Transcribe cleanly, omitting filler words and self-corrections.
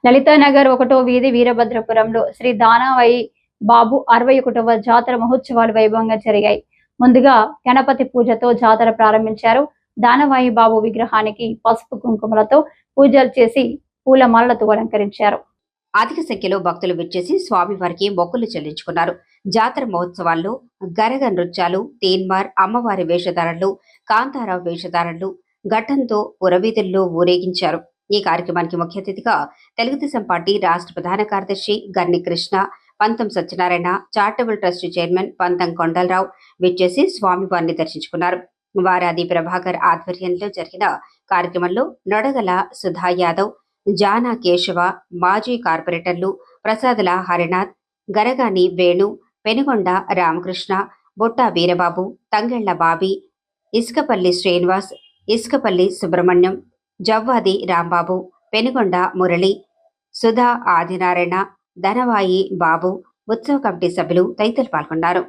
లలితానగర్ 1వ వీధి వీరభద్రపురంలో శ్రీ దానవాయి బాబు 61వ జాతర మహోత్సవాలు వైభవంగా జరిగాయి. ముందుగా గణపతి పూజతో జాతర ప్రారంభించారు. దానవాయి బాబు విగ్రహానికి పసుపు కుంకుమలతో పూజలు చేసి పూలమాలలతో అలంకరించారు. అధిక సంఖ్యలో భక్తులు విచ్చేసి స్వామివారికి మొక్కులు చెల్లించుకున్నారు. జాతర మహోత్సవాల్లో గరగ నృత్యాలు, తీన్మార్, అమ్మవారి వేషధారణలు, కాంతారావు వేషధారణలు, ఘట్టంతో పురవీధుల్లో ఊరేగించారు. ఈ కార్యక్రమానికి ముఖ్య అతిథిగా తెలుగుదేశం పార్టీ రాష్ట్ర ప్రధాన కార్యదర్శి గన్ని కృష్ణ, పంతం సత్యనారాయణ, చారిటబుల్ ట్రస్ట్ చైర్మన్ పంతం కొండలరావు విచ్చేసి స్వామివారిని దర్శించుకున్నారు. వారాది ప్రభాకర్ ఆధ్వర్యంలో జరిగిన కార్యక్రమంలో నొడగల సుధా యాదవ్, జానా కేశవ, మాజీ కార్పొరేటర్లు ప్రసాదుల హరినాథ్, గరగాని వేణు, పెనుగొండ రామకృష్ణ, బొట్ట వీరబాబు, తంగెళ్ల బాబీ, ఇసుకపల్లి శ్రీనివాస్, ఇసుకపల్లి సుబ్రహ్మణ్యం, జవ్వాది రాంబాబు, పెనుగొండ మురళి, సుధా ఆదినారాయణ, ధనవాయి బాబు, ఉత్సవ కమిటీ సభ్యులు తదితరులు పాల్గొన్నారు.